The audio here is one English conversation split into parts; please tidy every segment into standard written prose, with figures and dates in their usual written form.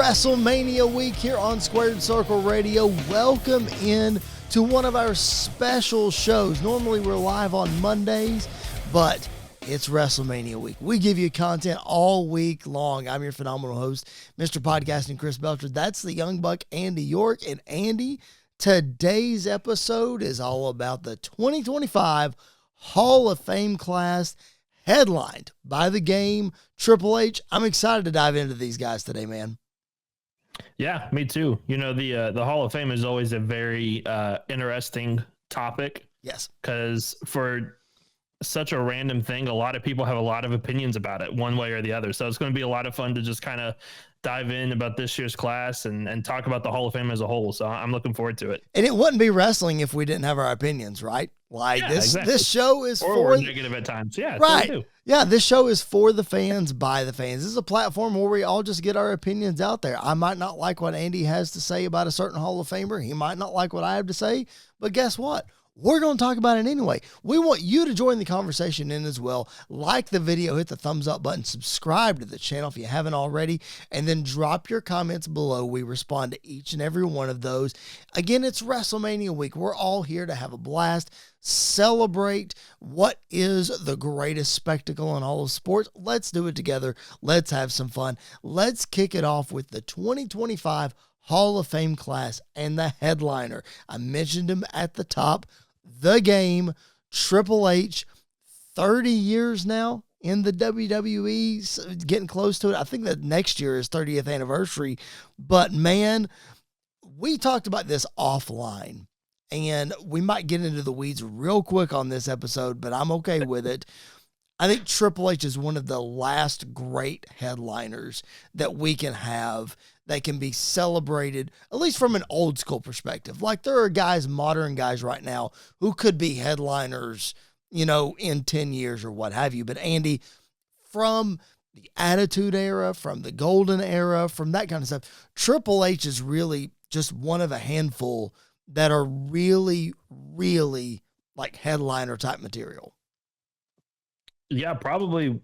WrestleMania week here on Squared Circle Radio. Welcome in to one of our special shows. Normally we're live on Mondays, but it's WrestleMania week. We give you content all week long. I'm your phenomenal host, Mr. Podcasting Chris Belcher. That's the young buck, Andy York. And Andy, today's episode is all about the 2025 Hall of Fame class, headlined by the Game, Triple H. I'm excited to dive into these guys today, man. Yeah, me too. You know, the Hall of Fame is always a very interesting topic. Yes. Because for such a random thing, a lot of people have a lot of opinions about it one way or the other. So it's going to be a lot of fun to just kind of dive in about this year's class and talk about the Hall of Fame as a whole. So I'm looking forward to it. And it wouldn't be wrestling if we didn't have our opinions, right? Like this show is or for we're negative at times. Yeah. Right. Yeah. This show is for the fans, by the fans. This is a platform where we all just get our opinions out there. I might not like what Andy has to say about a certain Hall of Famer. He might not like what I have to say, but guess what? We're going to talk about it anyway. We want you to join the conversation in as well. Like the video, hit the thumbs up button, subscribe to the channel if you haven't already, and then drop your comments below. We respond to each and every one of those. Again, it's WrestleMania week. We're all here to have a blast, celebrate what is the greatest spectacle in all of sports. Let's do it together. Let's have some fun. Let's kick it off with the 2025 Hall of Fame class and the headliner. I mentioned him at the top. The Game, Triple H, 30 years now in the WWE, so getting close to it. I think that next year is 30th anniversary. But man, we talked about this offline, and we might get into the weeds real quick on this episode, but I'm okay with it. I think Triple H is one of the last great headliners that we can have that can be celebrated, at least from an old school perspective. Like there are guys, modern guys right now who could be headliners, you know, in 10 years or what have you. But Andy, from the Attitude Era, from the Golden Era, from that kind of stuff, Triple H is really just one of a handful that are really, really like headliner type material. Yeah, probably.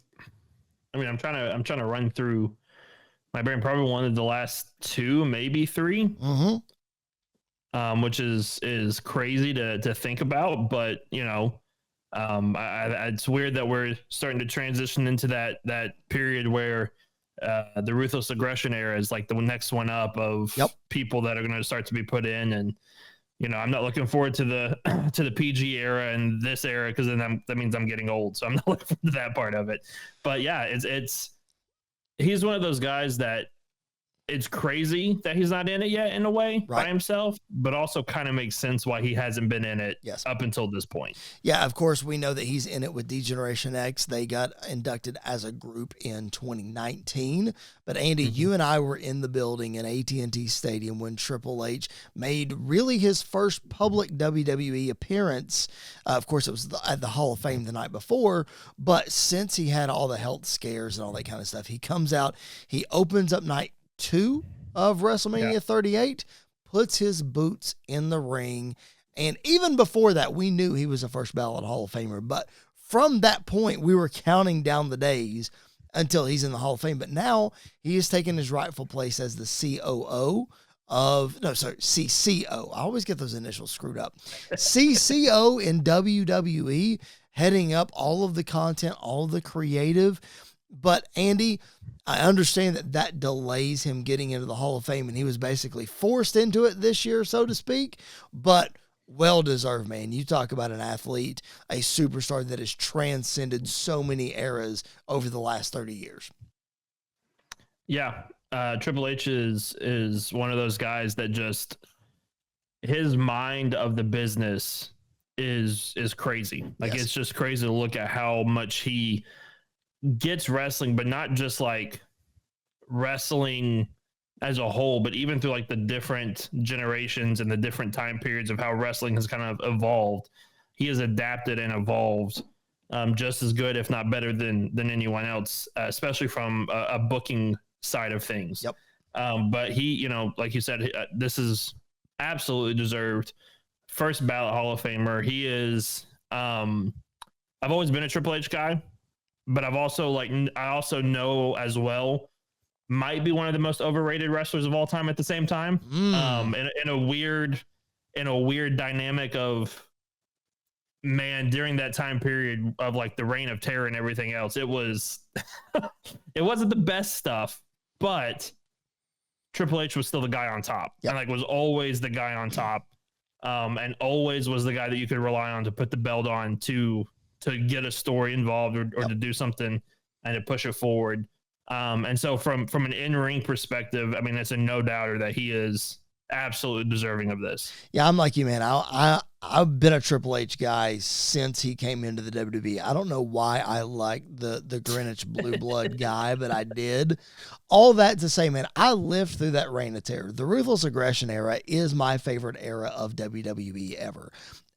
I mean, I'm trying to run through my brain. Probably one of the last two, maybe three, which is crazy to think about. But you know, it's weird that we're starting to transition into that period where the Ruthless Aggression era is like the next one up of people that are going to start to be put in. And you know, I'm not looking forward to the PG era and this era because then that means I'm getting old. So I'm not looking forward to that part of it. But yeah, he's one of those guys that it's crazy that he's not in it yet in a way by himself, but also kind of makes sense why he hasn't been in it up until this point. Yeah, of course, we know that he's in it with D-Generation X. They got inducted as a group in 2019. But Andy, you and I were in the building in AT&T Stadium when Triple H made really his first public WWE appearance. Of course, it was at the Hall of Fame the night before. But since he had all the health scares and all that kind of stuff, he comes out, he opens up night 2 of WrestleMania 38, puts his boots in the ring. And even before that, we knew he was a first ballot Hall of Famer. But from that point, we were counting down the days until he's in the Hall of Fame. But now he has taken his rightful place as the CCO. I always get those initials screwed up. CCO in WWE, heading up all of the content, all of the creative. But Andy, I understand that delays him getting into the Hall of Fame, and he was basically forced into it this year, so to speak, but well-deserved, man. You talk about an athlete, a superstar that has transcended so many eras over the last 30 years. Yeah, Triple H is one of those guys that just, his mind of the business is crazy. Like, it's just crazy to look at how much he gets wrestling, but not just like wrestling as a whole, but even through like the different generations and the different time periods of how wrestling has kind of evolved. He has adapted and evolved just as good, if not better than anyone else, especially from a booking side of things. But he, you know, like you said, this is absolutely deserved. First ballot Hall of Famer. He is, I've always been a Triple H guy. But I also know as well might be one of the most overrated wrestlers of all time at the same time. In a weird dynamic of, man, during that time period of like the reign of terror and everything else, it was it wasn't the best stuff, but Triple H was still the guy on top. Yep. And like was always the guy on top. And always was the guy that you could rely on to put the belt on to get a story involved or to do something and to push it forward. And so from an in-ring perspective, I mean, it's a no doubter that he is absolutely deserving of this. Yeah, I'm like you, man. I've been a Triple H guy since he came into the WWE. I don't know why I like the Greenwich Blue Blood guy, but I did. All that to say, man, I lived through that reign of terror. The Ruthless Aggression era is my favorite era of WWE ever.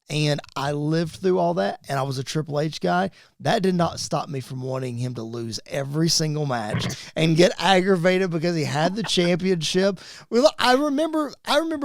And I lived through all that, and I was a Triple H guy. That did not stop me from wanting him to lose every single match and get aggravated because he had the championship. Well, I remember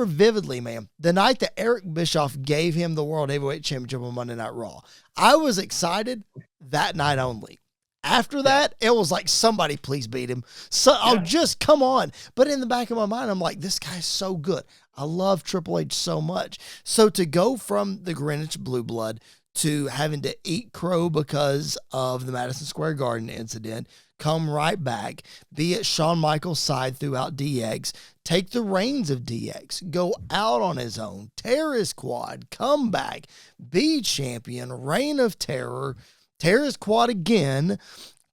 vividly, man, the night that Eric Bischoff gave him the World Heavyweight Championship on Monday Night Raw. I was excited that night only. After that, it was like, somebody please beat him. So I'll just come on. But in the back of my mind, I'm like, this guy's so good. I love Triple H so much. So to go from the Greenwich Blue Blood to having to eat crow because of the Madison Square Garden incident, come right back, be at Shawn Michaels' side throughout DX, take the reins of DX, go out on his own, tear his quad, come back, be champion, reign of terror, tear his quad again,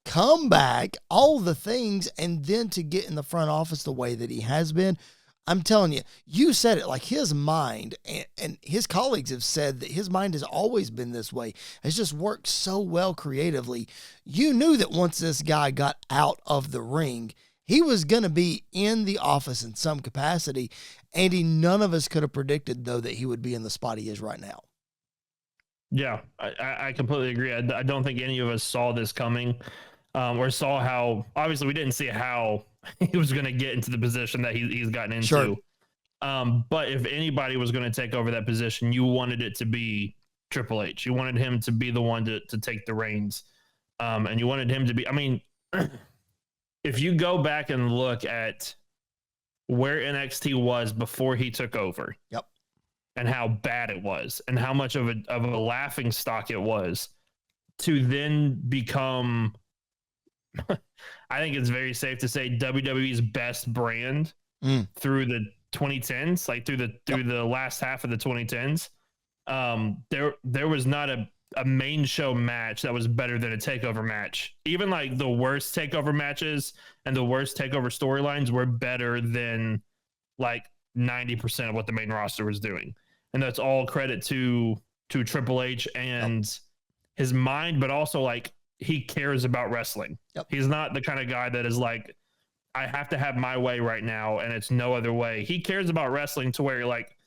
come back, all the things, and then to get in the front office the way that he has been. I'm telling you, you said it, like his mind, and his colleagues have said that his mind has always been this way. It's just worked so well creatively. You knew that once this guy got out of the ring, he was going to be in the office in some capacity. Andy, none of us could have predicted, though, that he would be in the spot he is right now. Yeah, I completely agree. I don't think any of us saw this coming, or saw how, obviously we didn't see how he was going to get into the position that he's gotten into. Sure. But if anybody was going to take over that position, you wanted it to be Triple H. You wanted him to be the one to take the reins. And you wanted him to be, I mean, if you go back and look at where NXT was before he took over. Yep. And how bad it was and how much of a laughing stock it was, to then become, I think it's very safe to say, WWE's best brand through the 2010s, like through the last half of the 2010s. There was not a main show match that was better than a takeover match. Even like the worst takeover matches and the worst takeover storylines were better than like 90% of what the main roster was doing. And that's all credit to Triple H and his mind, but also like he cares about wrestling. Yep. He's not the kind of guy that is like, I have to have my way right now and it's no other way. He cares about wrestling to where like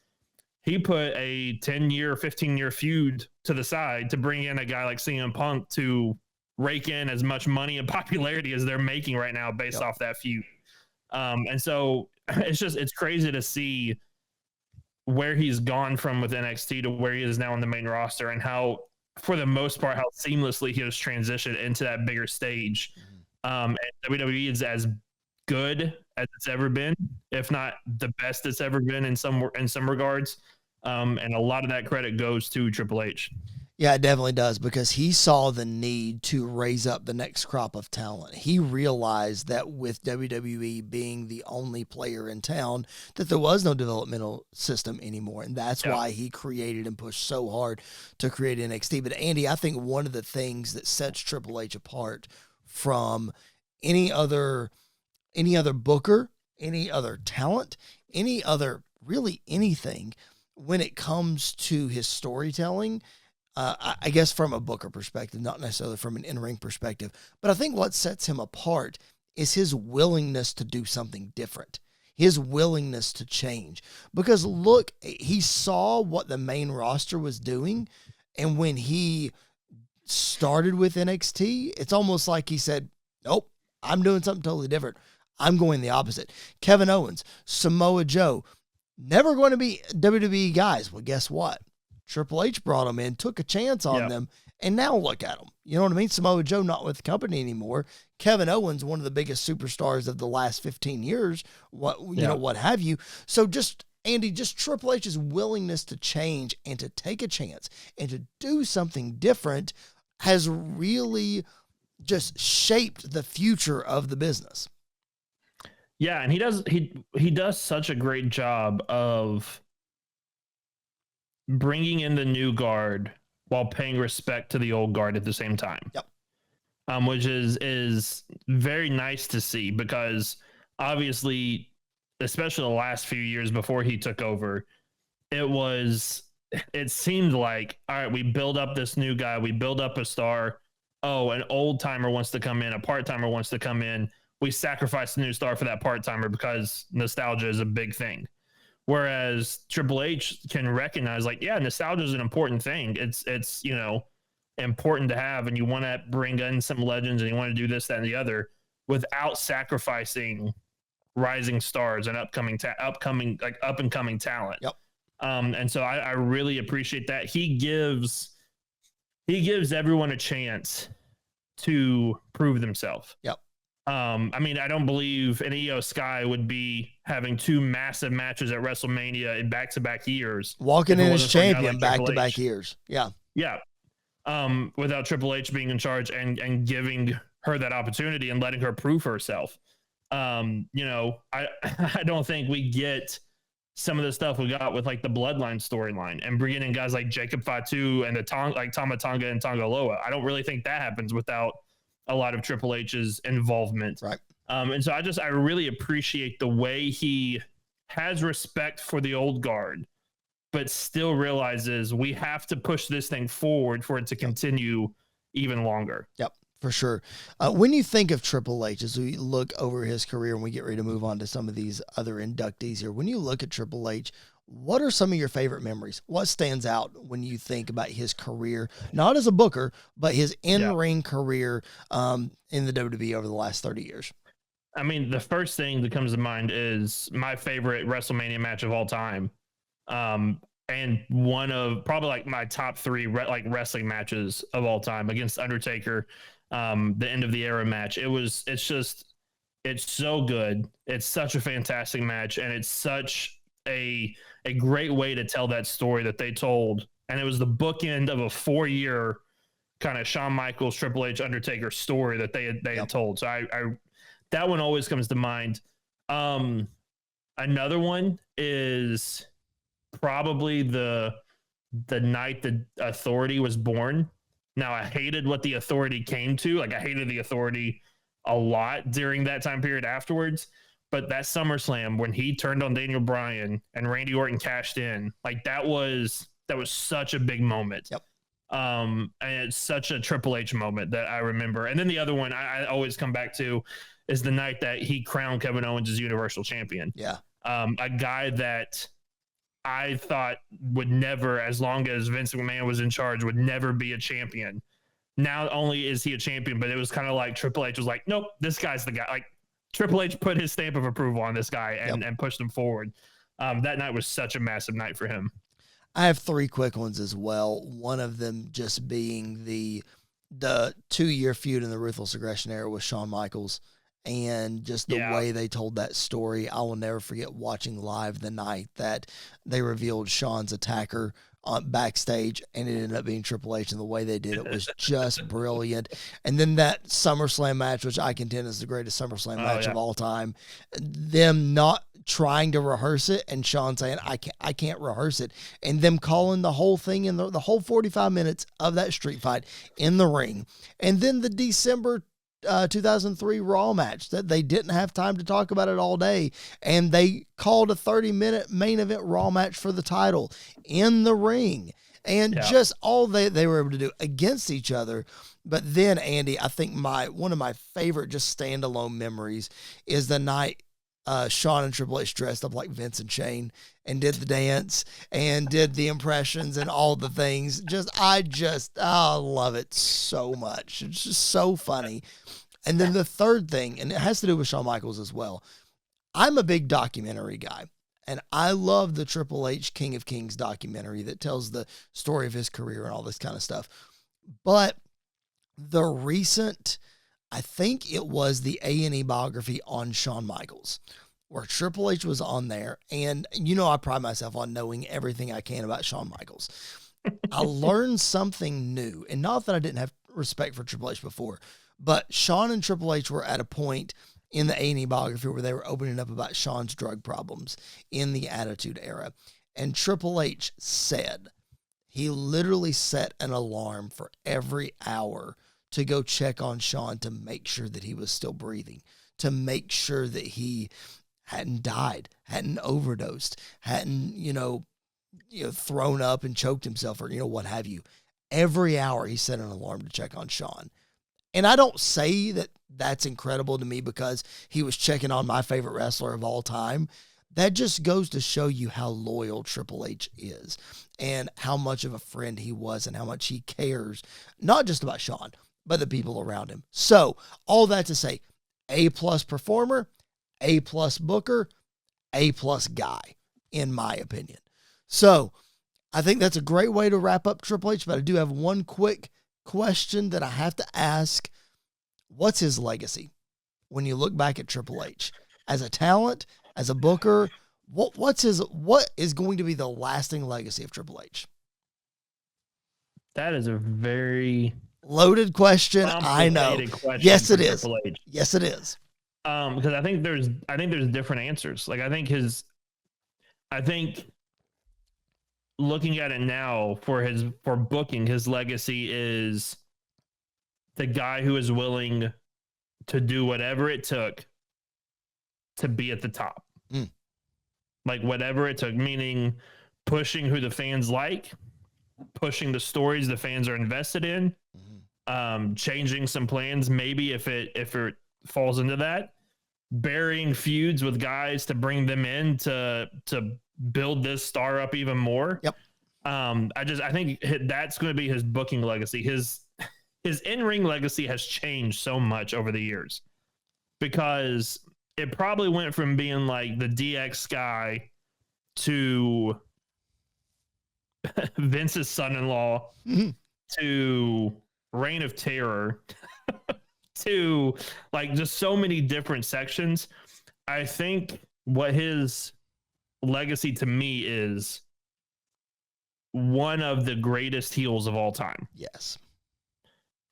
he put a 10-year, 15-year feud to the side to bring in a guy like CM Punk to rake in as much money and popularity as they're making right now based off that feud. And so it's crazy to see where he's gone from with NXT to where he is now on the main roster, and how, for the most part, how seamlessly he has transitioned into that bigger stage. And WWE is as good as it's ever been, if not the best it's ever been in some regards. And a lot of that credit goes to Triple H. Yeah, it definitely does, because he saw the need to raise up the next crop of talent. He realized that with WWE being the only player in town, that there was no developmental system anymore. And that's why he created and pushed so hard to create NXT. But Andy, I think one of the things that sets Triple H apart from any other booker, any other talent, any other, really anything, when it comes to his storytelling, I guess from a booker perspective, not necessarily from an in-ring perspective, but I think what sets him apart is his willingness to do something different, his willingness to change. Because look, he saw what the main roster was doing, and when he started with NXT, it's almost like he said, nope, I'm doing something totally different. I'm going the opposite. Kevin Owens, Samoa Joe, never going to be WWE guys. Well, guess what? Triple H brought them in, took a chance on them, And now look at them. You know what I mean? Samoa Joe not with the company anymore. Kevin Owens, one of the biggest superstars of the last 15 years. What have you? So just Andy, just Triple H's willingness to change and to take a chance and to do something different has really just shaped the future of the business. Yeah, and he does such a great job of bringing in the new guard while paying respect to the old guard at the same time. Yep. Which is very nice to see, because obviously, especially the last few years before he took over, it seemed like, all right, we build up this new guy, we build up a star. Oh, an old timer wants to come in, a part timer wants to come in. We sacrifice the new star for that part timer because nostalgia is a big thing. Whereas Triple H can recognize, like, yeah, nostalgia is an important thing. It's important to have, and you want to bring in some legends, and you want to do this, that, and the other, without sacrificing rising stars and up and coming talent. Yep. And so I really appreciate that. He gives everyone a chance to prove themselves. Yep. I don't believe an Io Sky would be having 2 massive matches at WrestleMania in back-to-back years. Walking in as champion back-to-back years. Yeah. Yeah. Without Triple H being in charge and giving her that opportunity and letting her prove herself. I don't think we get some of the stuff we got with, like, the Bloodline storyline and bringing in guys like Jacob Fatu and Tama Tonga and Tonga Loa. I don't really think that happens without a lot of Triple H's involvement. Right. And so I really appreciate the way he has respect for the old guard, but still realizes we have to push this thing forward for it to continue even longer. Yep, for sure. When you think of Triple H, as we look over his career and we get ready to move on to some of these other inductees here, when you look at Triple H, what are some of your favorite memories? What stands out when you think about his career, not as a booker, but his in-ring career in the WWE over the last 30 years? I mean, the first thing that comes to mind is my favorite WrestleMania match of all time. And one of probably, like, my top 3 wrestling matches of all time against Undertaker, the end of the era match. It's so good. It's such a fantastic match, and it's such a great way to tell that story that they told. And it was the bookend of a 4-year kind of Shawn Michaels, Triple H, Undertaker story that they had told. So I that one always comes to mind. Another one is probably the night the Authority was born. Now, I hated what the Authority came to. Like, I hated the Authority a lot during that time period afterwards. But that SummerSlam, when he turned on Daniel Bryan and Randy Orton cashed in, like, that was such a big moment. Yep. And it's such a Triple H moment that I remember. And then the other one I always come back to is the night that he crowned Kevin Owens as Universal Champion. Yeah. A guy that I thought would never, as long as Vince McMahon was in charge, would never be a champion. Not only is he a champion, but it was kind of like Triple H was like, nope, this guy's the guy. Like, Triple H put his stamp of approval on this guy and pushed him forward. That night was such a massive night for him. I have 3 quick ones as well. One of them just being the 2-year feud in the Ruthless Aggression era with Shawn Michaels, and just the way they told that story. I will never forget watching live the night that they revealed Shawn's attacker backstage, and it ended up being Triple H, and the way they did it was just brilliant. And then that SummerSlam match, which I contend is the greatest SummerSlam match of all time, them not trying to rehearse it and Shawn saying, I can't rehearse it, and them calling the whole thing in the whole 45 minutes of that street fight in the ring. And then the December 2003 Raw match that they didn't have time to talk about it all day, and they called a 30-minute main event Raw match for the title in the ring, and just all they were able to do against each other. But then, Andy, I think one of my favorite just standalone memories is the night Shawn and Triple H dressed up like Vince and Shane and did the dance and did the impressions and all the things. I love it so much. It's just so funny. And then the third thing, and it has to do with Shawn Michaels as well. I'm a big documentary guy, and I love the Triple H King of Kings documentary that tells the story of his career and all this kind of stuff. But the recent, I think it was the A&E biography on Shawn Michaels, where Triple H was on there. And, I pride myself on knowing everything I can about Shawn Michaels. I learned something new, and not that I didn't have respect for Triple H before, but Shawn and Triple H were at a point in the A&E biography where they were opening up about Shawn's drug problems in the Attitude Era. And Triple H said he literally set an alarm for every hour to go check on Shawn to make sure that he was still breathing, to make sure that he hadn't died, hadn't overdosed, hadn't, thrown up and choked himself or, what have you. Every hour he set an alarm to check on Shawn. And I don't say that that's incredible to me because he was checking on my favorite wrestler of all time. That just goes to show you how loyal Triple H is and how much of a friend he was and how much he cares, not just about Shawn, but the people around him. So all that to say, A+ performer, A+ booker, A+ guy, in my opinion. So I think that's a great way to wrap up Triple H, but I do have one quick question that I have to ask. What's his legacy when you look back at Triple H? As a talent, as a booker, what is going to be the lasting legacy of Triple H? That is a very loaded question. I know. Yes, it is. Yes, it is. Because I think there's different answers. Like I think looking at it now for booking, his legacy is the guy who is willing to do whatever it took to be at the top. Like whatever it took, meaning pushing who the fans like, pushing the stories the fans are invested in, changing some plans, maybe if it falls into that, burying feuds with guys to bring them in to build this star up even more. Yep. I think that's going to be his booking legacy. His in-ring legacy has changed so much over the years because it probably went from being like the DX guy to Vince's son-in-law to Reign of Terror to like just so many different sections. I think what his legacy to me is one of the greatest heels of all time. Yes.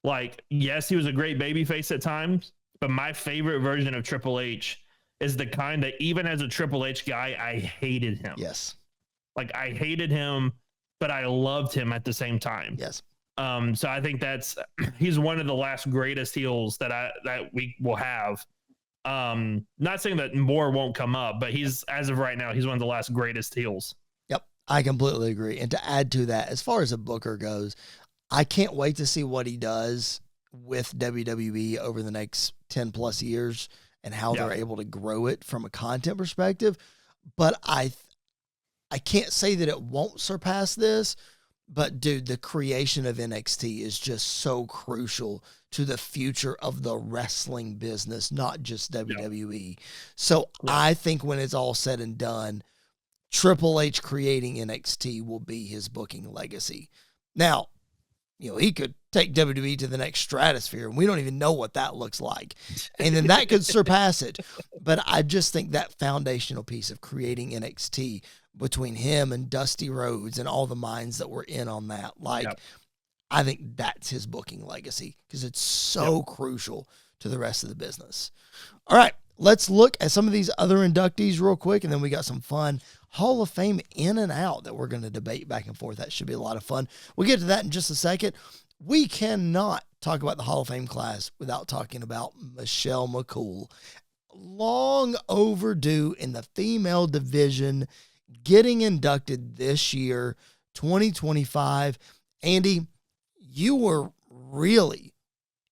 Like, yes, he was a great babyface at times, but my favorite version of Triple H is the kind that even as a Triple H guy, I hated him. Yes. Like I hated him, but I loved him at the same time. Yes. So I think he's one of the last greatest heels that we will have. Not saying that more won't come up, but as of right now, he's one of the last greatest heels. Yep. I completely agree. And to add to that, as far as a booker goes, I can't wait to see what he does with WWE over the next 10 plus years and how they're able to grow it from a content perspective. But I can't say that it won't surpass this, but dude, the creation of NXT is just so crucial to the future of the wrestling business, not just WWE. So I think when it's all said and done, Triple H creating NXT will be his booking legacy. Now, he could take WWE to the next stratosphere, and we don't even know what that looks like. And then that could surpass it. But I just think that foundational piece of creating NXT between him and Dusty Rhodes and all the minds that were in on that, I think that's his booking legacy because it's so crucial to the rest of the business. All right, let's look at some of these other inductees real quick, and then we got some fun Hall of Fame in and out that we're going to debate back and forth. That should be a lot of fun. We'll get to that in just a second. We cannot talk about the Hall of Fame class without talking about Michelle McCool. Long overdue in the female division, getting inducted this year, 2025. Andy, you were really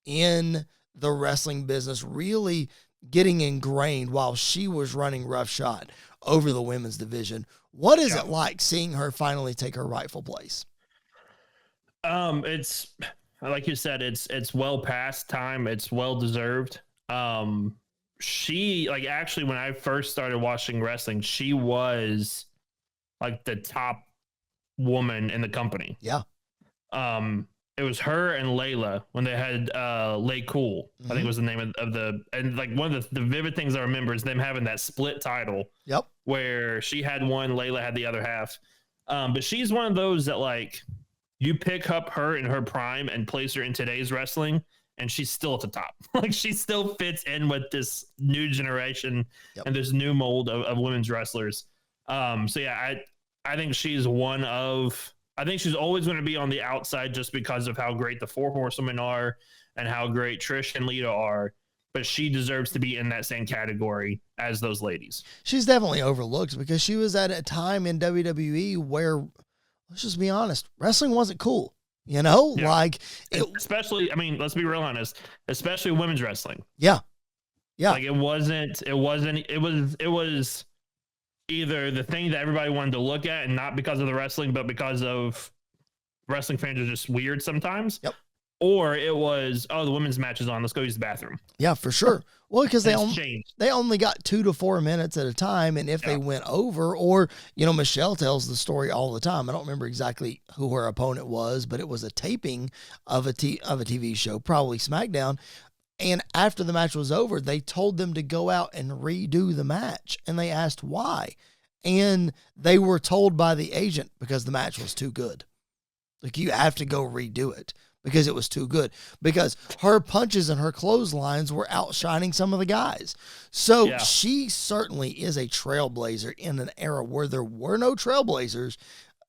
in the wrestling business, really getting ingrained while she was running roughshod over the women's division. What is it like seeing her finally take her rightful place? It's like you said, it's well past time. It's well deserved. She actually, when I first started watching wrestling, she was like the top woman in the company. Yeah. it was her and Layla when they had McCool. I think was the name of the, and like one of the vivid things I remember is them having that split title. Yep. Where she had one, Layla had the other half. But she's one of those that like you pick up her in her prime and place her in today's wrestling, and she's still at the top. Like she still fits in with this new generation and this new mold of women's wrestlers. So yeah, I think she's one of. I think she's always going to be on the outside just because of how great the Four Horsewomen are and how great Trish and Lita are. But she deserves to be in that same category as those ladies. She's definitely overlooked because she was at a time in WWE where, let's just be honest, wrestling wasn't cool. You know, like especially, I mean, let's be real honest, especially women's wrestling. Yeah. Yeah. Like it was either the thing that everybody wanted to look at and not because of the wrestling, but because of wrestling fans are just weird sometimes. Yep. Or it was, oh, the women's match is on. Let's go use the bathroom. Yeah, for sure. Well, because they only got 2 to 4 minutes at a time. And if they went over, or, you know, Michelle tells the story all the time. I don't remember exactly who her opponent was, but it was a taping of a TV show, probably SmackDown. And after the match was over, they told them to go out and redo the match. And they asked why. And they were told by the agent because the match was too good. Like, you have to go redo it because it was too good. Because her punches and her clotheslines were outshining some of the guys. So she certainly is a trailblazer in an era where there were no trailblazers.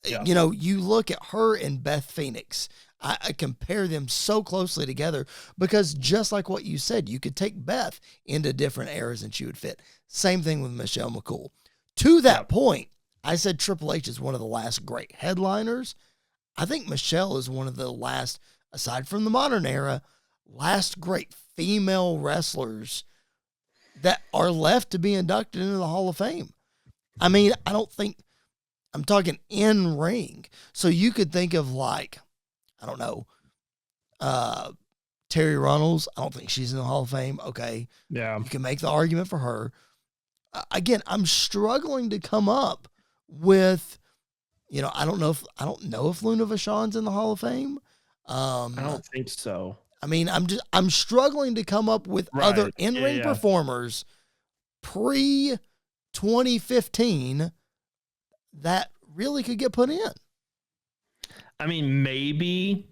Yeah. You know, you look at her and Beth Phoenix. I compare them so closely together because just like what you said, you could take Beth into different eras and she would fit. Same thing with Michelle McCool. To that point, I said Triple H is one of the last great headliners. I think Michelle is one of the last, aside from the modern era, last great female wrestlers that are left to be inducted into the Hall of Fame. I mean, I don't think, I'm talking in ring. So you could think of like, I don't know, Terry Runnels. I don't think she's in the Hall of Fame. Okay. Yeah. You can make the argument for her. Again, I'm struggling to come up with, you know, I don't know if Luna Vachon's in the Hall of Fame. I don't think so. I mean, I'm struggling to come up with other in-ring performers pre 2015 that really could get put in. I mean, maybe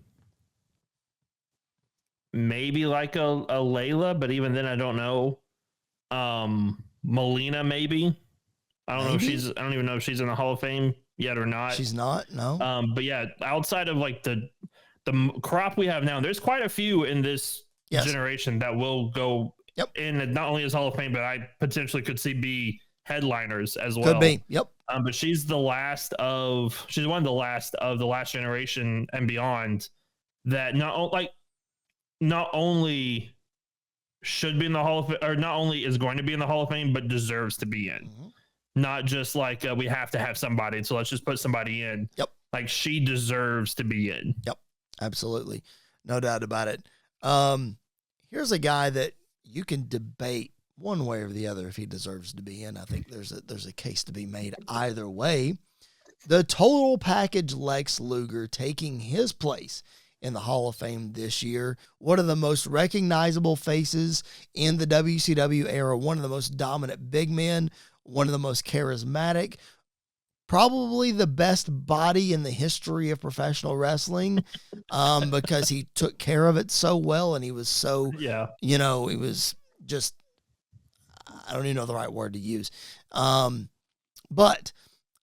like a Layla, but even then, I don't know. Melina, maybe. I don't even know if she's in the Hall of Fame yet or not. She's not, no. But yeah, outside of like the crop we have now, there's quite a few in this generation that will go in not only as Hall of Fame, but I potentially could see be headliners as well. Could be, yep. But she's one of the last of the last generation and beyond that not only should be in the Hall of Fame, or not only is going to be in the Hall of Fame, but deserves to be in. Mm-hmm. Not just like we have to have somebody, so let's just put somebody in. Yep. Like she deserves to be in. Yep. Absolutely. No doubt about it. Here's a guy that you can debate one way or the other if he deserves to be in. I think there's a case to be made either way. The total package Lex Luger taking his place in the Hall of Fame this year. One of the most recognizable faces in the WCW era, one of the most dominant big men, one of the most charismatic, probably the best body in the history of professional wrestling, because he took care of it so well and he was so, you know, he was just, I don't even know the right word to use. But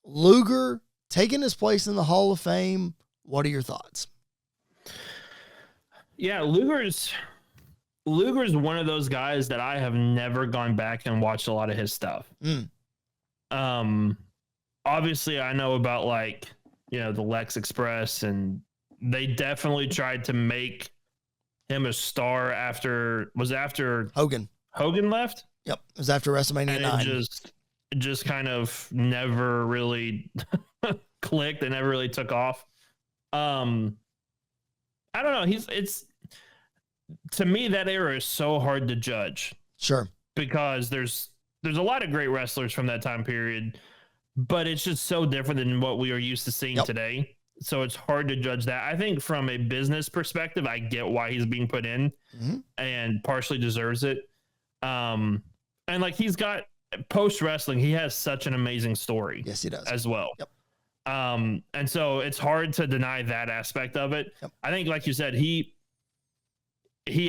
Luger taking his place in the Hall of Fame, what are your thoughts? Yeah, Luger's one of those guys that I have never gone back and watched a lot of his stuff. Obviously I know about like, you know, the Lex Express, and they definitely tried to make him a star after Hogan left. Yep. It was after WrestleMania 9. It just kind of never really clicked. It never really took off. I don't know. To me, that era is so hard to judge. Sure. Because there's a lot of great wrestlers from that time period, but it's just so different than what we are used to seeing today. So it's hard to judge that. I think from a business perspective, I get why he's being put in and partially deserves it. And like he's got post wrestling, he has such an amazing story. Yes, he does as well. Yep. And so it's hard to deny that aspect of it. Yep. I think, like you said, he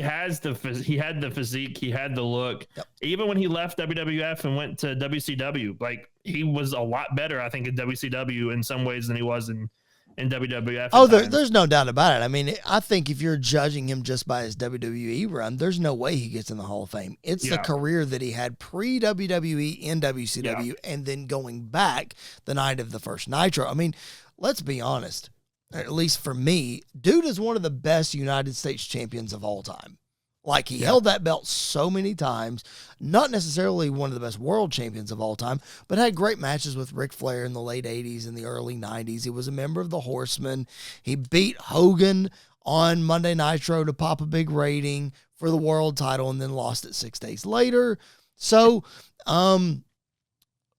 had the physique, he had the look. Yep. Even when he left WWF and went to WCW, like he was a lot better, I think, in WCW in some ways than he was in WWF. Oh, there's no doubt about it. I mean, I think if you're judging him just by his WWE run, there's no way he gets in the Hall of Fame. It's the career that he had pre-WWE in WCW and then going back the night of the first Nitro. I mean, let's be honest, at least for me, dude is one of the best United States champions of all time. Like, he held that belt so many times, not necessarily one of the best world champions of all time, but had great matches with Ric Flair in the late 80s and the early 90s. He was a member of the Horsemen. He beat Hogan on Monday Nitro to pop a big rating for the world title and then lost it 6 days later. So,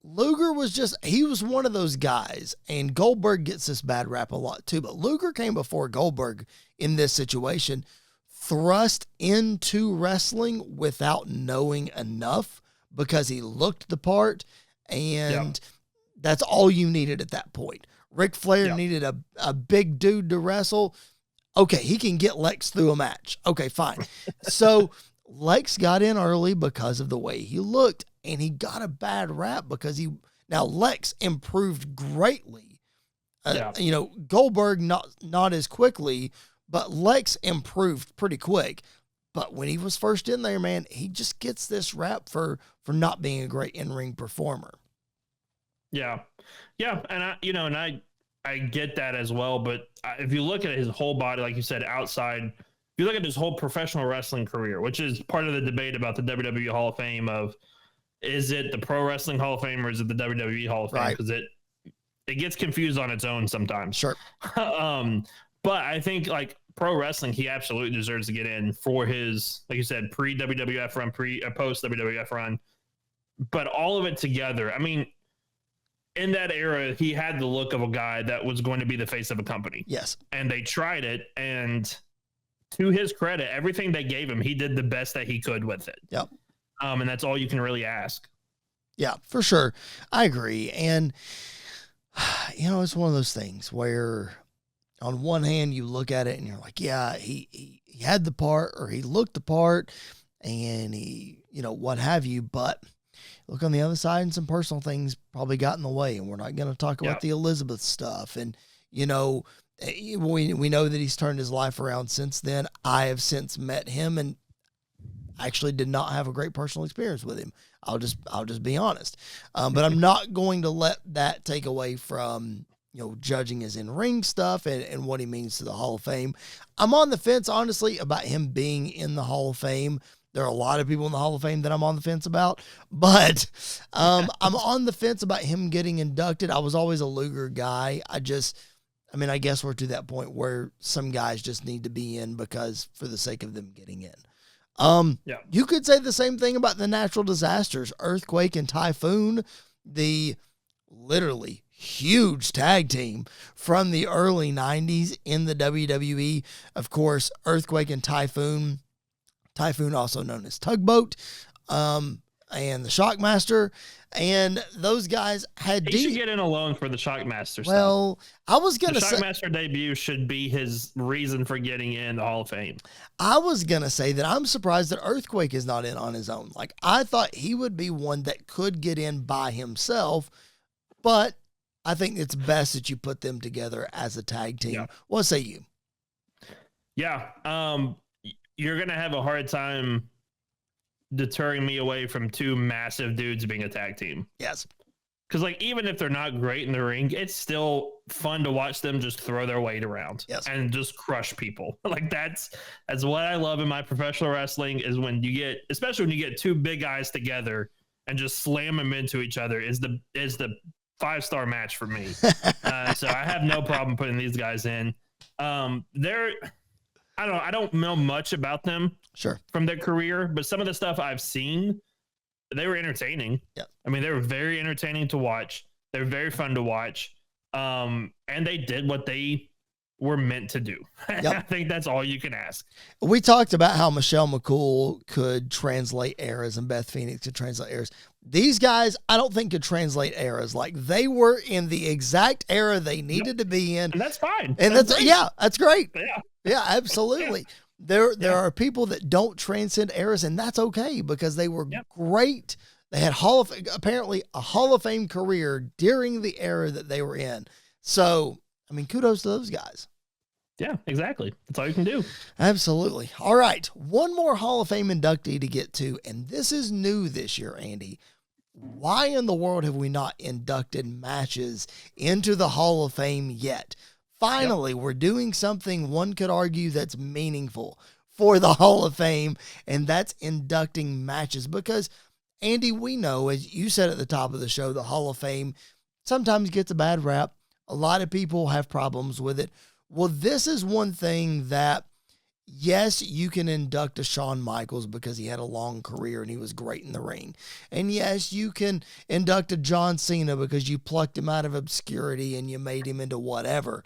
Luger he was one of those guys, and Goldberg gets this bad rap a lot too, but Luger came before Goldberg in this situation, thrust into wrestling without knowing enough because he looked the part, and that's all you needed at that point. Ric Flair needed a big dude to wrestle. Okay, he can get Lex through a match. Okay, fine. So Lex got in early because of the way he looked, and he got a bad rap because now Lex improved greatly. You know, Goldberg not as quickly, but Lex improved pretty quick. But when he was first in there, man, he just gets this rap for not being a great in-ring performer. Yeah. Yeah. And I get that as well. But if you look at his whole body, like you said, outside, if you look at his whole professional wrestling career, which is part of the debate about the WWE Hall of Fame of, is it the Pro Wrestling Hall of Fame or is it the WWE Hall of Fame? Right. Because it gets confused on its own sometimes. Sure. But I think, like, pro wrestling, he absolutely deserves to get in for his, like you said, pre-WWF run, post-WWF run. But all of it together, I mean, in that era, he had the look of a guy that was going to be the face of a company. Yes. And they tried it, and to his credit, everything they gave him, he did the best that he could with it. Yep. And that's all you can really ask. Yeah, for sure. I agree. And, you know, it's one of those things where on one hand, you look at it and you're like, yeah, he had the part, or he looked the part, and he, you know, what have you. But look on the other side, and some personal things probably got in the way. And we're not going to talk about the Elizabeth stuff. And, you know, we know that he's turned his life around since then. I have since met him and actually did not have a great personal experience with him. I'll just be honest. But I'm not going to let that take away from, you know, judging his in-ring stuff and what he means to the Hall of Fame. I'm on the fence, honestly, about him being in the Hall of Fame. There are a lot of people in the Hall of Fame that I'm on the fence about, but I'm on the fence about him getting inducted. I was always a Luger guy. I guess we're to that point where some guys just need to be in because for the sake of them getting in. You could say the same thing about the natural disasters, earthquake and typhoon, the literally huge tag team from the early 90s in the WWE. Of course, earthquake and typhoon also known as Tugboat, and the Shockmaster, and those guys had. He should get in alone for the Shockmaster. Well, stuff. I was gonna say the Shockmaster debut should be his reason for getting in the Hall of Fame. I was gonna say that I'm surprised that Earthquake is not in on his own. Like, I thought he would be one that could get in by himself, but I think it's best that you put them together as a tag team. Yeah. What say you? Yeah, you're gonna have a hard time deterring me away from two massive dudes being a tag team. Yes. Because, like, even if they're not great in the ring, it's still fun to watch them just throw their weight around and just crush people. Like, that's what I love in my professional wrestling is when you get, especially when you get two big guys together and just slam them into each other is the 5-star match for me. So I have no problem putting these guys in. I don't know much about them from their career, but some of the stuff I've seen, they were entertaining. Yeah. I mean, they were very entertaining to watch. They're very fun to watch. And they did what they were meant to do. Yep. I think that's all you can ask. We talked about how Michelle McCool could translate eras and Beth Phoenix could translate eras. These guys, I don't think could translate eras. Like, they were in the exact era they needed to be in. And that's fine. And that's great. yeah, that's great. Yeah. Yeah, absolutely. There are people that don't transcend eras, and that's okay because they were great. They had apparently a Hall of Fame career during the era that they were in. So, I mean, kudos to those guys. Yeah, exactly. That's all you can do. Absolutely. All right. One more Hall of Fame inductee to get to, and this is new this year, Andy. Why in the world have we not inducted matches into the Hall of Fame yet? Finally, we're doing something one could argue that's meaningful for the Hall of Fame, and that's inducting matches. Because, Andy, we know, as you said at the top of the show, the Hall of Fame sometimes gets a bad rap. A lot of people have problems with it. Well, this is one thing that, yes, you can induct a Shawn Michaels because he had a long career and he was great in the ring. And yes, you can induct a John Cena because you plucked him out of obscurity and you made him into whatever.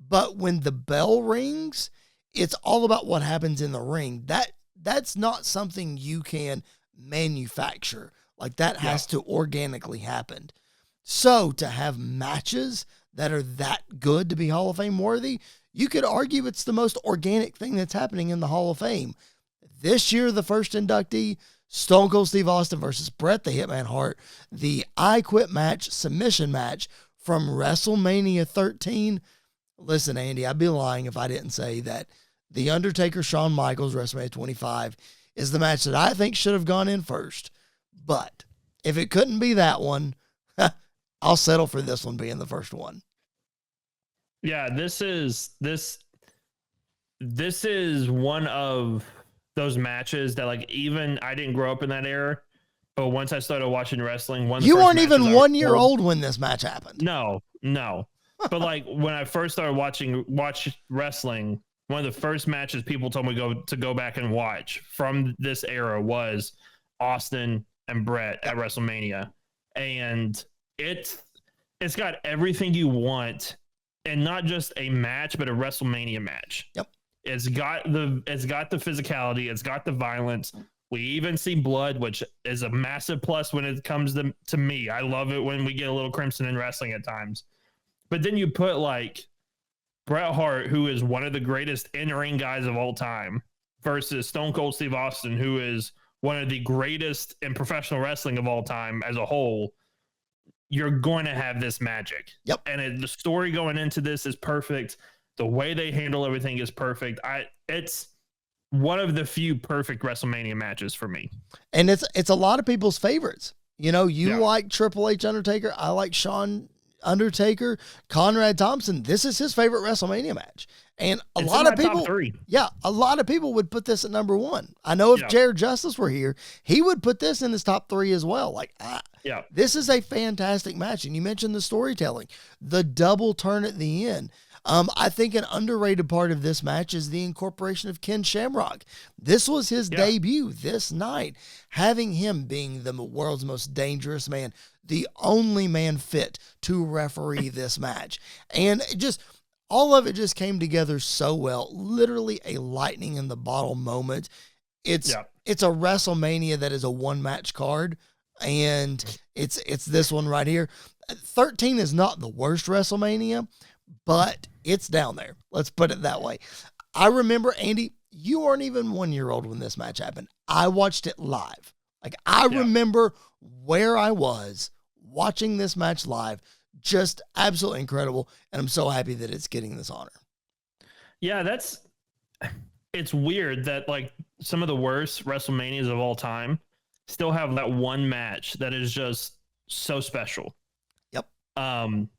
But when the bell rings, it's all about what happens in the ring. That's not something you can manufacture. Like, that has to organically happen. So to have matches that are that good to be Hall of Fame worthy, you could argue it's the most organic thing that's happening in the Hall of Fame. This year, the first inductee, Stone Cold Steve Austin versus Bret the Hitman Hart, the I Quit match, submission match from WrestleMania 13. Listen, Andy, I'd be lying if I didn't say that The Undertaker, Shawn Michaels, WrestleMania 25 is the match that I think should have gone in first. But if it couldn't be that one, I'll settle for this one being the first one. Yeah, this is one of those matches that, like, even I didn't grow up in that era, but once I started watching wrestling, you weren't even 1 year old when this match happened. No. But like, when I first started watch wrestling, one of the first matches people told me to go back and watch from this era was Austin and Bret at WrestleMania, and it's got everything you want, and not just a match, but a WrestleMania match. Yep. It's got the physicality, it's got the violence. We even see blood, which is a massive plus when it comes to me. I love it when we get a little crimson in wrestling at times. But then you put, like, Bret Hart, who is one of the greatest in-ring guys of all time, versus Stone Cold Steve Austin, who is one of the greatest in professional wrestling of all time as a whole. You're going to have this magic. Yep. And the story going into this is perfect. The way they handle everything is perfect. It's one of the few perfect WrestleMania matches for me. And it's a lot of people's favorites. You know, you like Triple H Undertaker. I like Shawn Undertaker. Conrad Thompson, this is his favorite WrestleMania match. And a lot of people, a lot of people would put this at number one. I know if Jared Justice were here, he would put this in his top three as well. Like, this is a fantastic match. And you mentioned the storytelling, the double turn at the end. I think an underrated part of this match is the incorporation of Ken Shamrock. This was his debut this night, having him being the world's most dangerous man, the only man fit to referee this match. And just all of it just came together so well. Literally a lightning in the bottle moment. It's a WrestleMania that is a one match card, and it's this one right here. 13 is not the worst WrestleMania, but it's down there. Let's put it that way. I remember, Andy, you weren't even 1 year old when this match happened. I watched it live. Like, I remember where I was watching this match live. Just absolutely incredible. And I'm so happy that it's getting this honor. Yeah, it's weird that, like, some of the worst WrestleManias of all time still have that one match that is just so special. Yep.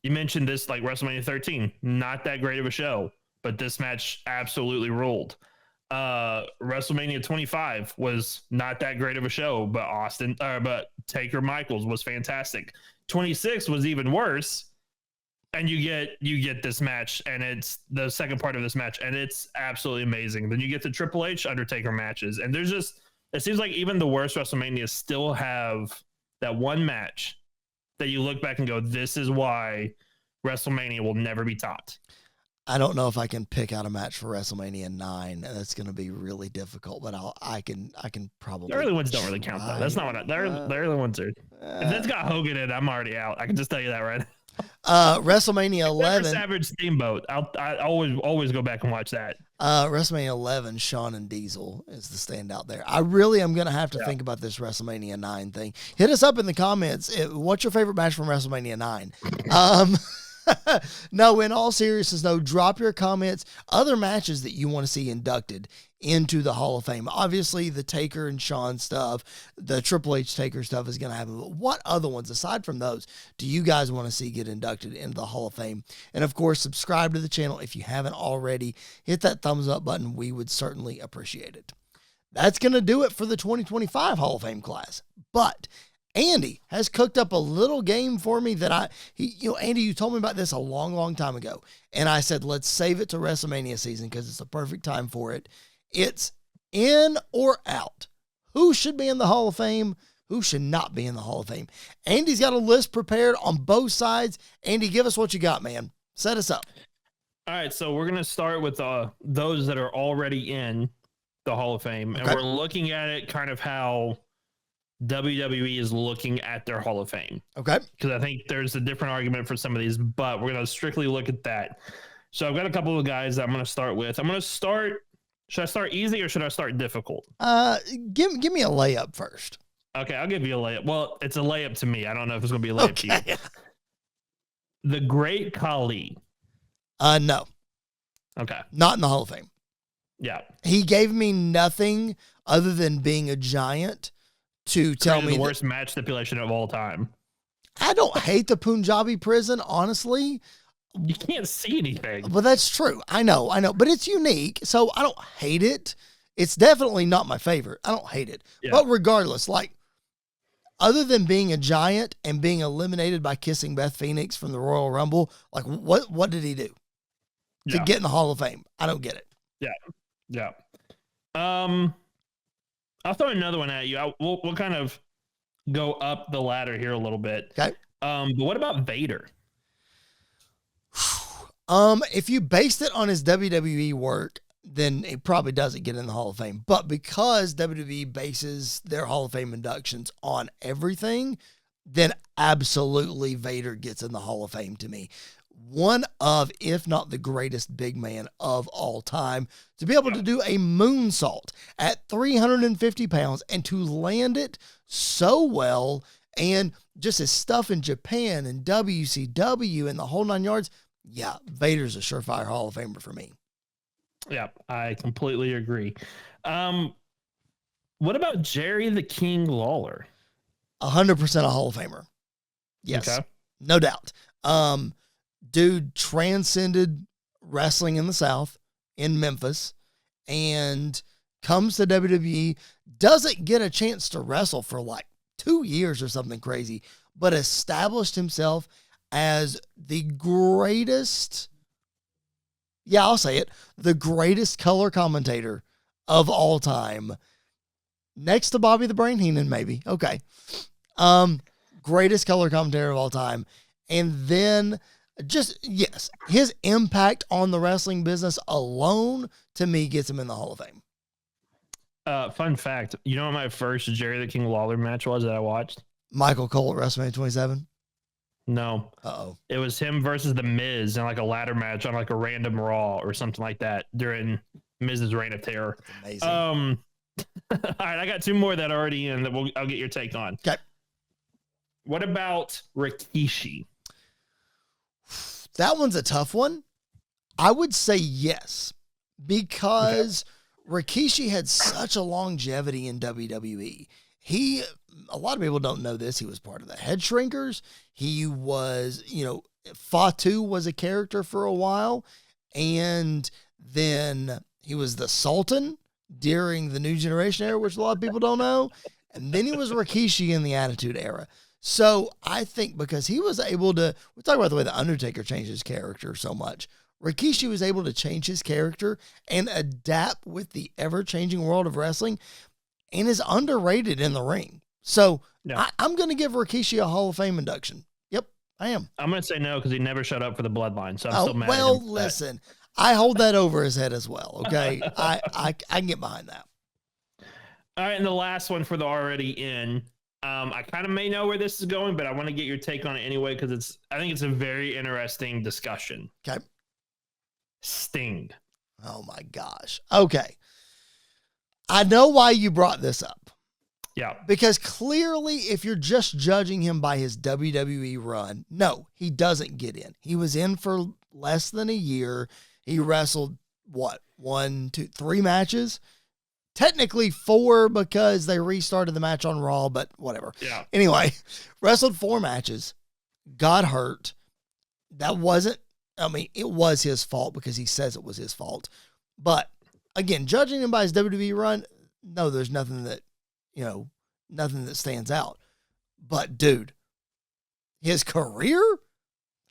You mentioned this, like, WrestleMania 13, not that great of a show, but this match absolutely ruled. WrestleMania 25 was not that great of a show, but Taker Michaels was fantastic. 26 was even worse, and you get this match, and it's the second part of this match, and it's absolutely amazing. Then you get the Triple H Undertaker matches, and it seems like even the worst WrestleManias still have that one match that you look back and go, this is why WrestleMania will never be topped. I don't know if I can pick out a match for WrestleMania 9. That's going to be really difficult, but I can probably. The early ones don't really count though. That's not what the early ones are. If that's got Hogan in it, I'm already out. I can just tell you that right. WrestleMania 11. Savage Steamboat. I always go back and watch that. WrestleMania 11, Shawn and Diesel is the standout there. I really am going to have to think about this WrestleMania 9 thing. Hit us up in the comments. What's your favorite match from WrestleMania 9? No, in all seriousness, though, drop your comments. Other matches that you want to see inducted into the Hall of Fame. Obviously, the Taker and Shawn stuff, the Triple H Taker stuff is going to happen. But what other ones, aside from those, do you guys want to see get inducted into the Hall of Fame? And, of course, subscribe to the channel if you haven't already. Hit that thumbs up button. We would certainly appreciate it. That's going to do it for the 2025 Hall of Fame class. But Andy has cooked up a little game for me that Andy, you told me about this a long, long time ago. And I said, let's save it to WrestleMania season because it's the perfect time for it. It's in or out. Who should be in the Hall of Fame? Who should not be in the Hall of Fame? Andy's got a list prepared on both sides. Andy, give us what you got, man. Set us up. All right. So we're going to start with those that are already in the Hall of Fame. Okay. And we're looking at it kind of how WWE is looking at their Hall of Fame. Okay. Because I think there's a different argument for some of these, but we're going to strictly look at that. So I've got a couple of guys that I'm going to start with. Should I start easy or should I start difficult? Give me a layup first. Okay, I'll give you a layup. Well, it's a layup to me. I don't know if it's going to be a layup to you. The Great Khali. No. Okay. Not in the Hall of Fame. Yeah. He gave me nothing other than being a giant to tell me the worst match stipulation of all time. I don't hate the Punjabi prison, honestly. You can't see anything. But that's true. I know. But it's unique, so I don't hate it. It's definitely not my favorite. I don't hate it. Yeah. But regardless, like, other than being a giant and being eliminated by kissing Beth Phoenix from the Royal Rumble, like, what did he do to get in the Hall of Fame? I don't get it. Yeah. I'll throw another one at you. We'll kind of go up the ladder here a little bit. Okay. But what about Vader? If you based it on his WWE work, then it probably doesn't get in the Hall of Fame. But because WWE bases their Hall of Fame inductions on everything, then absolutely Vader gets in the Hall of Fame to me. One of, if not the greatest big man of all time, to be able to do a moonsault at 350 pounds and to land it so well, and just his stuff in Japan and WCW and the whole 9 yards. Yeah, Vader's a surefire Hall of Famer for me. Yeah, I completely agree. What about Jerry the King Lawler? 100% a Hall of Famer. Yes, okay. No doubt. Dude transcended wrestling in the South, in Memphis, and comes to WWE, doesn't get a chance to wrestle for like 2 years or something crazy, but established himself as the greatest, I'll say it, the greatest color commentator of all time. Next to Bobby the Brain Heenan, maybe. Okay. Greatest color commentator of all time. And then his impact on the wrestling business alone, to me, gets him in the Hall of Fame. Fun fact, you know what my first Jerry the King Lawler match was that I watched? Michael Cole at WrestleMania 27? No. Uh-oh. It was him versus The Miz in like a ladder match on like a random Raw or something like that during Miz's Reign of Terror. That's amazing. All right, I got two more that are already in that I'll get your take on. Okay. What about Rikishi? That one's a tough one. I would say yes, because Rikishi had such a longevity in WWE. A lot of people don't know this. He was part of the Head Shrinkers. He was, Fatu was a character for a while. And then he was the Sultan during the New Generation era, which a lot of people don't know. And then he was Rikishi in the Attitude Era. So I think because he was able to, we talk about the way The Undertaker changed his character so much. Rikishi was able to change his character and adapt with the ever-changing world of wrestling, and is underrated in the ring. So I'm going to give Rikishi a Hall of Fame induction. Yep, I am. I'm going to say no because he never showed up for the bloodline. So I'm still mad at him. Well, listen, I hold that over his head as well. Okay. I can get behind that. All right. And the last one for the already in. I kind of may know where this is going, but I want to get your take on it anyway because I think it's a very interesting discussion. Okay. Sting. Oh my gosh. Okay. I know why you brought this up. Yeah. Because clearly, if you're just judging him by his WWE run, no, he doesn't get in. He was in for less than a year. He wrestled, 1, 2, 3 matches? Technically 4 because they restarted the match on Raw, but whatever. Yeah. Anyway, wrestled 4 matches, got hurt. That wasn't, it was his fault because he says it was his fault. But again, judging him by his WWE run, no, there's nothing that, nothing that stands out. But dude, his career,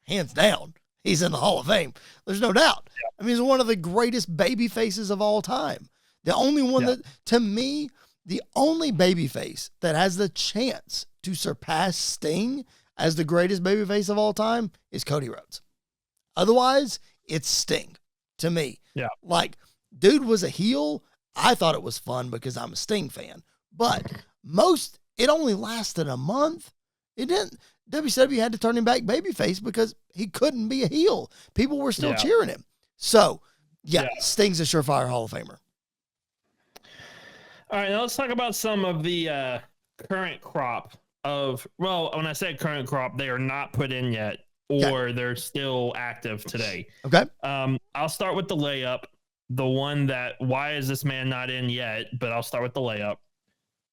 hands down, he's in the Hall of Fame. There's no doubt. Yeah. He's one of the greatest baby faces of all time. The only one that, to me, the only babyface that has the chance to surpass Sting as the greatest babyface of all time is Cody Rhodes. Otherwise, it's Sting to me. Yeah. Dude was a heel. I thought it was fun because I'm a Sting fan. But it only lasted a month. It didn't. WCW had to turn him back babyface because he couldn't be a heel. People were still cheering him. So, Sting's a surefire Hall of Famer. All right, now let's talk about some of the current crop of, when I say current crop, they are not put in yet, or they're still active today. Okay. I'll start with the layup, the one that, why is this man not in yet? But I'll start with the layup.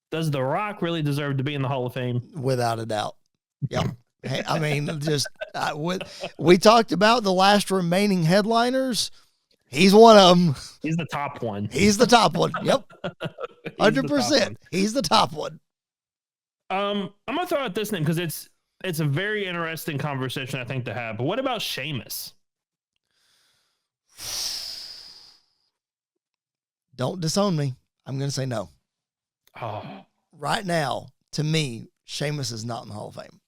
Does The Rock really deserve to be in the Hall of Fame? Without a doubt. Yep. We talked about the last remaining headliners. He's one of them. He's the top one. He's the top one. Yep. 100%. He's the top one. I'm going to throw out this name because it's a very interesting conversation, I think, to have. But what about Sheamus? Don't disown me. I'm going to say no. Oh. Right now, to me, Sheamus is not in the Hall of Fame.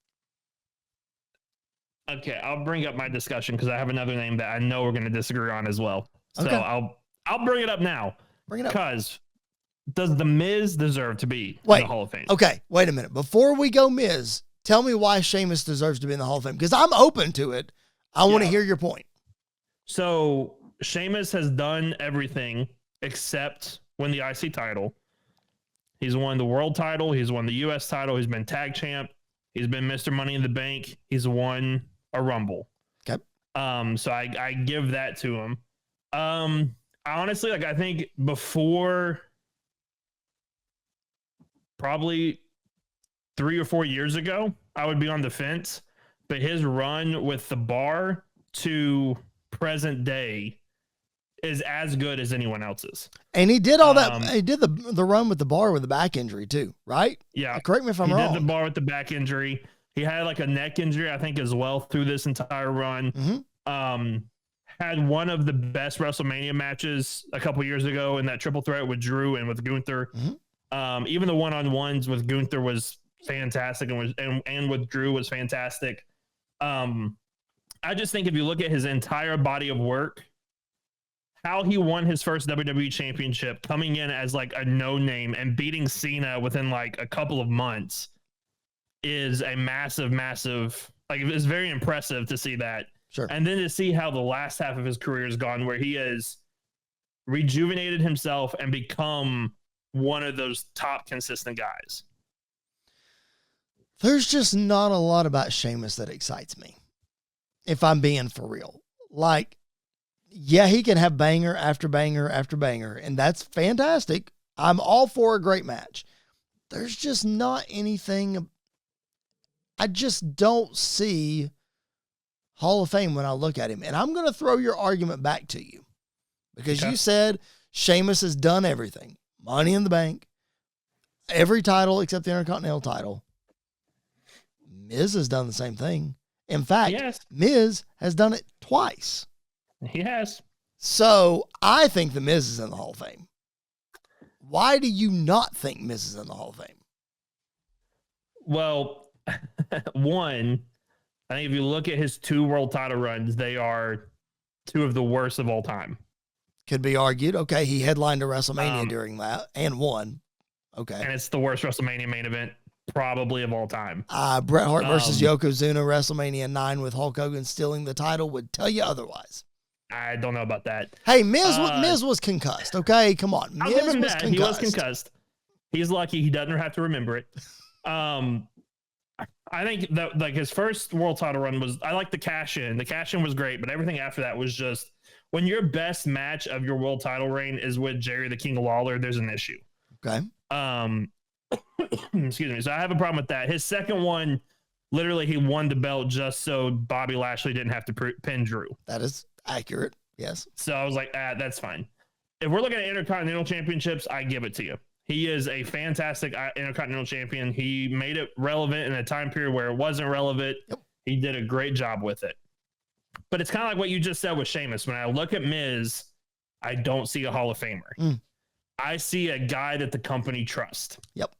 Okay, I'll bring up my discussion because I have another name that I know we're going to disagree on as well. So I'll bring it up now. Bring it up. Because does The Miz deserve to be in the Hall of Fame? Okay, wait a minute. Before we go Miz, tell me why Sheamus deserves to be in the Hall of Fame because I'm open to it. I want to hear your point. So Sheamus has done everything except win the IC title. He's won the world title. He's won the US title. He's been tag champ. He's been Mr. Money in the Bank. He's won a Rumble. Okay. So I give that to him. I honestly, I think before probably 3 or 4 years ago, I would be on the fence, but his run with the bar to present day is as good as anyone else's. And he did all that. He did the run with the bar with the back injury too, right? Yeah. Correct me if I'm wrong. He did the bar with the back injury. He had a neck injury, I think, as well through this entire run. Mm-hmm. Had one of the best WrestleMania matches a couple years ago in that triple threat with Drew and with Gunther. Mm-hmm. Even the one-on-ones with Gunther was fantastic and with Drew was fantastic. I just think if you look at his entire body of work, how he won his first WWE championship, coming in as a no-name and beating Cena within a couple of months is a massive, it's very impressive to see that. Sure. And then to see how the last half of his career has gone, where he has rejuvenated himself and become one of those top consistent guys. There's just not a lot about Sheamus that excites me, if I'm being for real. He can have banger after banger after banger, and that's fantastic. I'm all for a great match. There's just not anything. I just don't see Hall of Fame when I look at him. And I'm going to throw your argument back to you because you said Sheamus has done everything. Money in the Bank, every title except the Intercontinental title. Miz has done the same thing. In fact, Miz has done it twice. He has. So I think the Miz is in the Hall of Fame. Why do you not think Miz is in the Hall of Fame? Well, one, I think if you look at his 2 world title runs, they are 2 of the worst of all time. Could be argued. Okay, he headlined a WrestleMania during that and won. Okay. And it's the worst WrestleMania main event probably of all time. Bret Hart versus Yokozuna, WrestleMania 9 with Hulk Hogan stealing the title would tell you otherwise. I don't know about that. Hey, Miz was concussed. Okay, come on. Miz was concussed. He was concussed. He's lucky he doesn't have to remember it. I think that like his first world title run was, I like the cash in. The cash in was great, but everything after that was just, when your best match of your world title reign is with Jerry the King Lawler, there's an issue. Okay. Excuse me. So I have a problem with that. His second one, literally, he won the belt just so Bobby Lashley didn't have to pin Drew. That is accurate. Yes. So I was like, that's fine. If we're looking at Intercontinental Championships, I give it to you. He is a fantastic Intercontinental Champion. He made it relevant in a time period where it wasn't relevant. Yep. He did a great job with it. But it's kind of like what you just said with Sheamus. When I look at Miz, I don't see a Hall of Famer. I see a guy that the company trusts. Yep.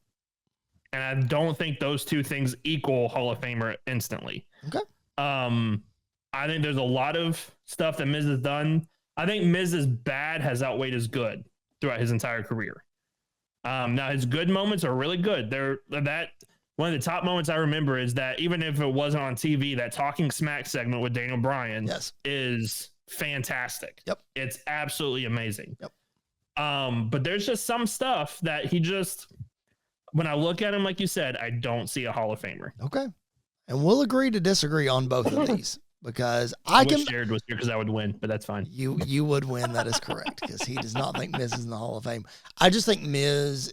And I don't think those two things equal Hall of Famer instantly. Okay. I think there's a lot of stuff that Miz has done. I think Miz's bad has outweighed his good throughout his entire career. Now his good moments are really good. One of the top moments I remember is that even if it wasn't on TV, that Talking Smack segment with Daniel Bryan is fantastic. Yep. It's absolutely amazing. Yep. But there's just some stuff that he just, when I look at him, like you said, I don't see a Hall of Famer. Okay. And we'll agree to disagree on both of these because I wish Jared was here because I would win, but that's fine. You would win. That is correct because he does not think Miz is in the Hall of Fame. I just think Miz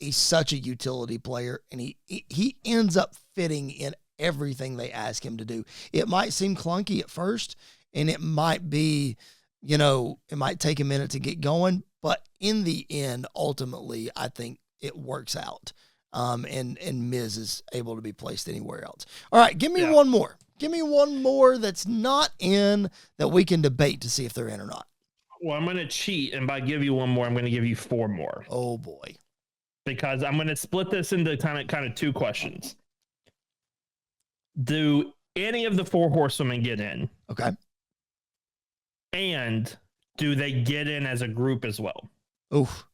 he's such a utility player, and he ends up fitting in everything they ask him to do. It might seem clunky at first, and it might be, it might take a minute to get going, but in the end, ultimately, I think it works out. And Miz is able to be placed anywhere else. All right, give me one more. Give me one more that's not in that we can debate to see if they're in or not. Well, I'm going to cheat, and by give you one more, I'm going to give you 4 more. Oh, boy. Because I'm going to split this into kind of 2 questions. Do any of the 4 horsewomen get in? Okay. And do they get in as a group as well? Oof.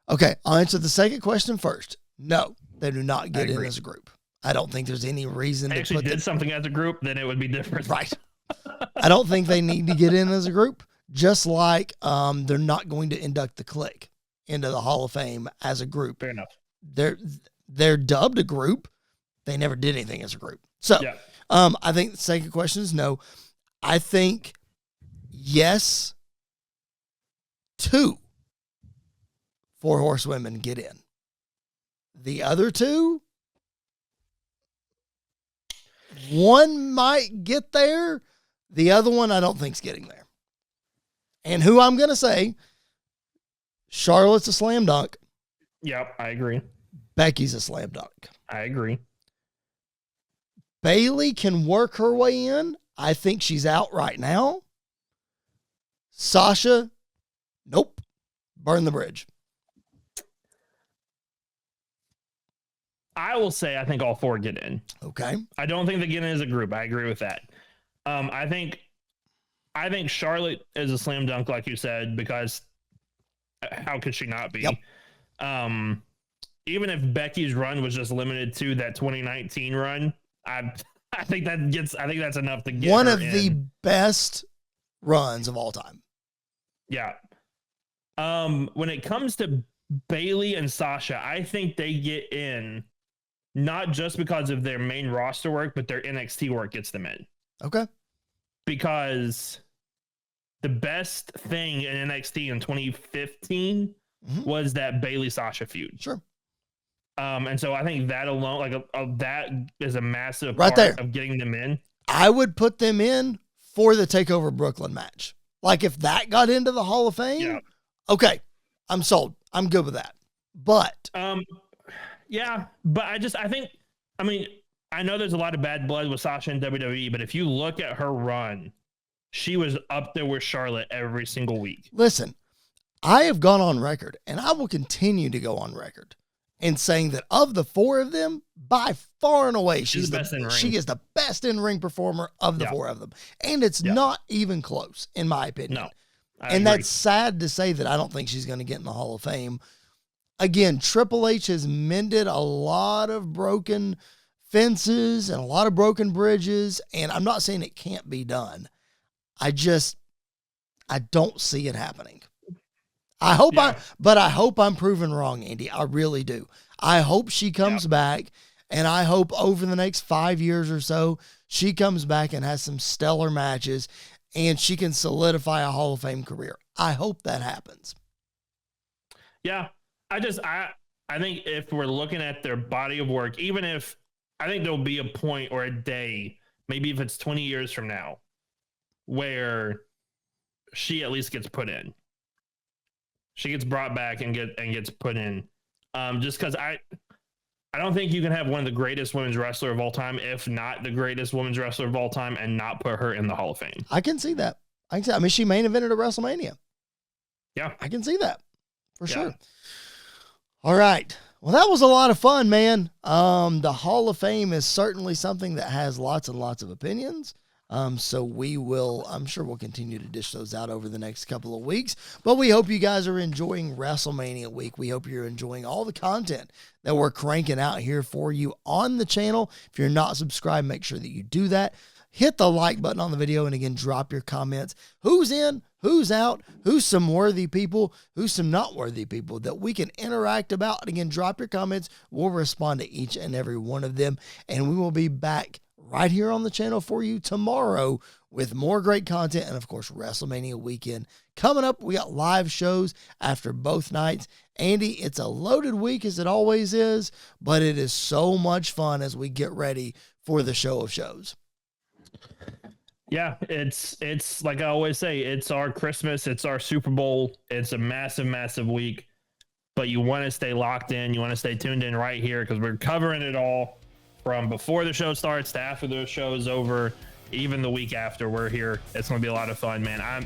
Okay, I'll answer the second question first. No, they do not get in as a group. I don't think there's any reason to actually did something as a group, then it would be different. Right. I don't think they need to get in as a group, just like they're not going to induct the Clique into the Hall of Fame as a group. Fair enough. They're dubbed a group. They never did anything as a group. So I think the second question is no. I think yes, 2 4 horsewomen get in. The other 2, one might get there. The other one I don't think's getting there. And who I'm going to say, Charlotte's a slam dunk. Yep, I agree. Becky's a slam dunk. I agree. Bayley can work her way in. I think she's out right now. Sasha, nope. Burn the bridge. I will say I think all 4 get in. Okay. I don't think they get in as a group. I agree with that. I think Charlotte is a slam dunk, like you said, because how could she not be? Yep. Even if Becky's run was just limited to that 2019 run, I think that's enough to get one her of in. the best runs of all time. Yeah. When it comes to Bayley and Sasha, I think they get in not just because of their main roster work, but their NXT work gets them in. Okay. Because the best thing in NXT in 2015 was that Bayley Sasha feud. Sure. And so I think that alone, that is a massive right part there of getting them in. I would put them in for the TakeOver Brooklyn match. Like if that got into the Hall of Fame, okay, I'm sold. I'm good with that. But I know there's a lot of bad blood with Sasha in WWE, but if you look at her run, she was up there with Charlotte every single week. Listen, I have gone on record, and I will continue to go on record and saying that of the four of them, by far and away, she is the best in-ring performer of the four of them. And it's not even close, in my opinion. No, and that's sad to say that I don't think she's going to get in the Hall of Fame. Again, Triple H has mended a lot of broken fences and a lot of broken bridges, and I'm not saying it can't be done. I don't see it happening. I hope I'm proven wrong, Andy. I really do. I hope she comes back, and I hope over the next 5 years or so, she comes back and has some stellar matches, and she can solidify a Hall of Fame career. I hope that happens. Yeah. I think if we're looking at their body of work, even if I think there'll be a point or a day, maybe if it's 20 years from now, where she at least gets put in. She gets brought back and gets put in. Just because I don't think you can have one of the greatest women's wrestler of all time, if not the greatest women's wrestler of all time, and not put her in the Hall of Fame. I can see that. I mean, she main evented at WrestleMania. Yeah. I can see that for sure. All right. Well, that was a lot of fun, man. The Hall of Fame is certainly something that has lots and lots of opinions. So I'm sure we'll continue to dish those out over the next couple of weeks, but we hope you guys are enjoying WrestleMania week. We hope you're enjoying all the content that we're cranking out here for you on the channel. If you're not subscribed, make sure that you do that. Hit the like button on the video, and again, drop your comments. Who's in, who's out, who's some worthy people, who's some not worthy people that we can interact about. And again, drop your comments. We'll respond to each and every one of them, and we will be back right here on the channel for you tomorrow with more great content. And of course, WrestleMania weekend coming up. We got live shows after both nights. Andy, it's a loaded week as it always is, but it is so much fun as we get ready for the show of shows. Yeah, it's like I always say, it's our Christmas, it's our Super Bowl. It's a massive, massive week, but you want to stay locked in. You want to stay tuned in right here, because we're covering it all from before the show starts to after the show is over, even the week after. We're here. It's going to be a lot of fun, man.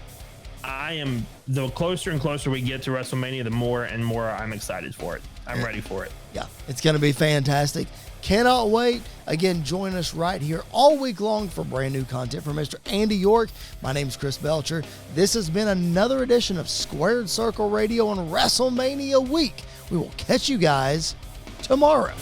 I am, the closer and closer we get to WrestleMania, the more and more I'm excited for it. I'm ready for it. Yeah, it's going to be fantastic. Cannot wait. Again, join us right here all week long for brand new content from Mr. Andy York. My name's Chris Belcher. This has been another edition of Squared Circle Radio on WrestleMania week. We will catch you guys tomorrow.